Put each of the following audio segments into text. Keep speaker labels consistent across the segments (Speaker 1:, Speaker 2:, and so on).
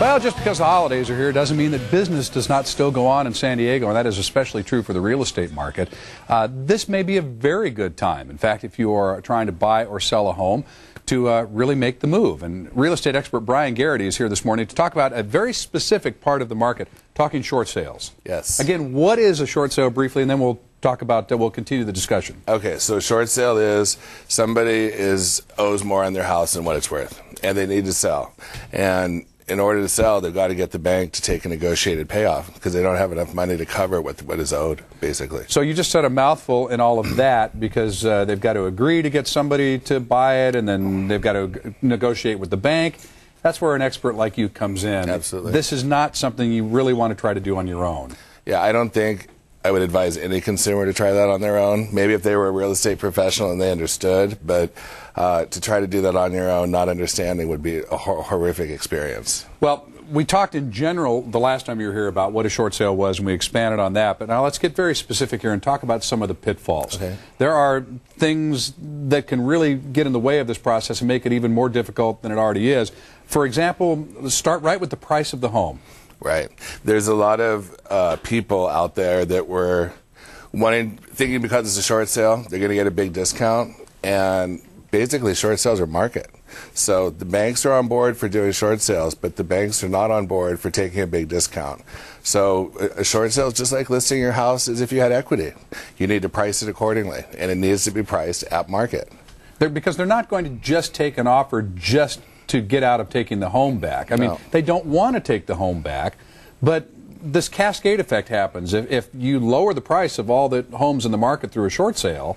Speaker 1: Well, just because the holidays are here doesn't mean that business does not still go on in San Diego, and that is especially true for the real estate market. This may be a very good time. In fact, if you are trying to buy or sell a home, to really make the move. And real estate expert Brian Garrity is here this morning to talk about a very specific part of the market, talking short sales.
Speaker 2: Yes.
Speaker 1: Again, what is a short sale briefly, and then we'll talk about, we'll continue the discussion.
Speaker 2: Okay, so a short sale is somebody owes more on their house than what it's worth, and they need to sell. And in order to sell, they've got to get the bank to take a negotiated payoff because they don't have enough money to cover what is owed, basically.
Speaker 1: So you just said a mouthful in all of that because they've got to agree to get somebody to buy it, and then they've got to negotiate with the bank. That's where an expert like you comes in.
Speaker 2: Absolutely.
Speaker 1: This is not something you really want to try to do on your own.
Speaker 2: Yeah, I don't think I would advise any consumer to try that on their own. Maybe if they were a real estate professional and they understood, but to try to do that on your own, not understanding, would be a horrific experience.
Speaker 1: Well, we talked in general the last time you were here about what a short sale was, and we expanded on that. But now let's get very specific here and talk about some of the pitfalls.
Speaker 2: Okay.
Speaker 1: There are things that can really get in the way of this process and make it even more difficult than it already is. For example, start right with the price of the home.
Speaker 2: Right. There's a lot of people out there that were thinking because it's a short sale, they're going to get a big discount, and basically short sales are market. So the banks are on board for doing short sales, but the banks are not on board for taking a big discount. So a short sale is just like listing your house as if you had equity. You need to price it accordingly, and it needs to be priced at market.
Speaker 1: Because they're not going to just take an offer just to get out of taking the home back. I mean, they don't want to take the home back, but this cascade effect happens. If you lower the price of all the homes in the market through a short sale,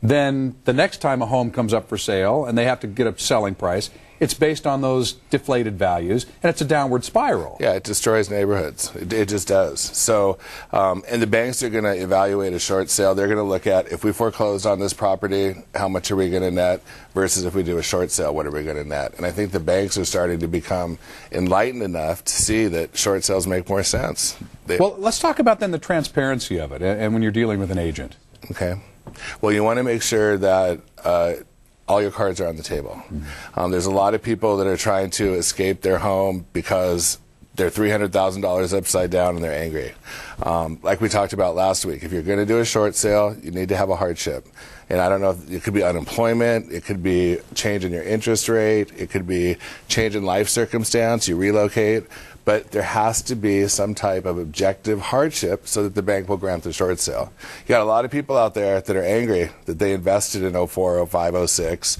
Speaker 1: then the next time a home comes up for sale and they have to get a selling price, it's based on those deflated values, and it's a downward spiral.
Speaker 2: Yeah, it destroys neighborhoods. It just does. So, and the banks are going to evaluate a short sale. They're going to look at, if we foreclosed on this property, how much are we going to net, versus if we do a short sale, what are we going to net? And I think the banks are starting to become enlightened enough to see that short sales make more sense.
Speaker 1: Well, let's talk about then the transparency of it, and when you're dealing with an agent.
Speaker 2: Okay. Well, you want to make sure that all your cards are on the table. There's a lot of people that are trying to escape their home because they're $300,000 upside down and they're angry. Like we talked about last week, if you're going to do a short sale, you need to have a hardship. And I don't know, it could be unemployment, it could be change in your interest rate, it could be change in life circumstance, you relocate, but there has to be some type of objective hardship so that the bank will grant the short sale. You got a lot of people out there that are angry that they invested in 04, 05, 06.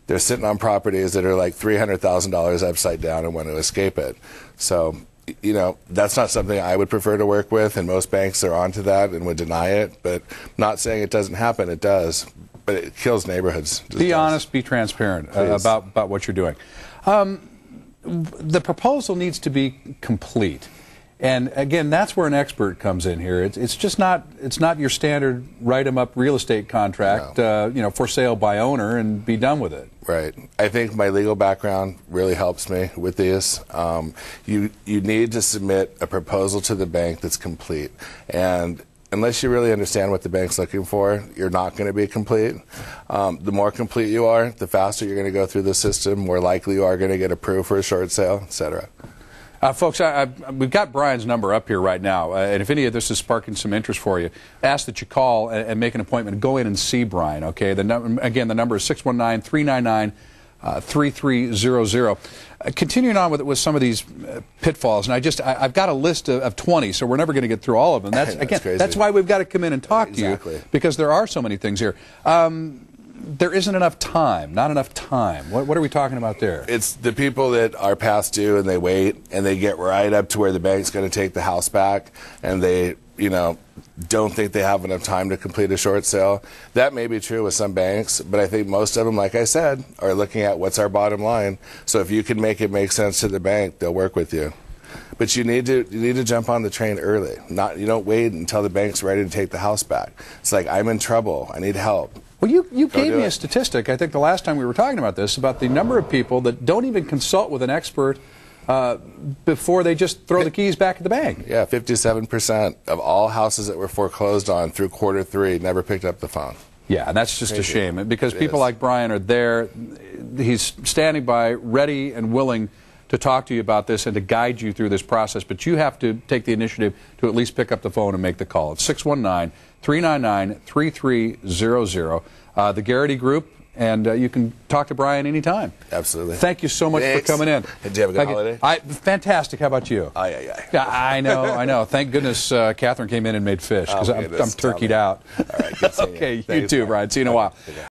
Speaker 2: They're sitting on properties that are like $300,000 upside down and want to escape it. So, you know, that's not something I would prefer to work with, and most banks are onto that and would deny it. But I'm not saying it doesn't happen, it does. But it kills neighborhoods.
Speaker 1: Be honest, be transparent about what you're doing. The proposal needs to be complete. And again, that's where an expert comes in here. It's just not, it's not your standard write 'em up real estate contract, you know, for sale by owner and be done with it.
Speaker 2: Right. I think my legal background really helps me with these. You need to submit a proposal to the bank that's complete. And unless you really understand what the bank's looking for, you're not going to be complete. The more complete you are, the faster you're going to go through the system, more likely you are going to get approved for a short sale, etc.
Speaker 1: Folks, we've got Brian's number up here right now, and if any of this is sparking some interest for you, ask that you call and make an appointment. Go in and see Brian, okay? Again, the number is 619-399-3300. Continuing on with some of these pitfalls, and I've got a list of 20, so we're never going to get through all of them. That's why we've got to come in and talk to you, because there are so many things here. There isn't enough time, not enough time. What are we talking about there?
Speaker 2: It's the people that are past due and they wait and they get right up to where the bank's going to take the house back, and they, you know, don't think they have enough time to complete a short sale. That may be true with some banks, but I think most of them, like I said, are looking at what's our bottom line. So if you can make it make sense to the bank, they'll work with you. But you need to jump on the train early. You don't wait until the bank's ready to take the house back. It's like, I'm in trouble, I need help.
Speaker 1: Well, you gave me a statistic, I think the last time we were talking about this, about the number of people that don't even consult with an expert before they just throw the keys back at the bank.
Speaker 2: Yeah, 57% of all houses that were foreclosed on through Q3 never picked up the phone.
Speaker 1: Yeah, and that's just a shame, because people like Brian are there. He's standing by, ready and willing to talk to you about this and to guide you through this process, but you have to take the initiative to at least pick up the phone and make the call. It's 619-399-3300, the Garrity Group, and you can talk to Brian anytime.
Speaker 2: Absolutely.
Speaker 1: Thank you so much for coming in.
Speaker 2: Did you have a good holiday?
Speaker 1: Fantastic. How about you? I know. Thank goodness Catherine came in and made fish, because I'm turkeyed out.
Speaker 2: All right, good seeing you.
Speaker 1: Okay, you too, Brian. See you in a while.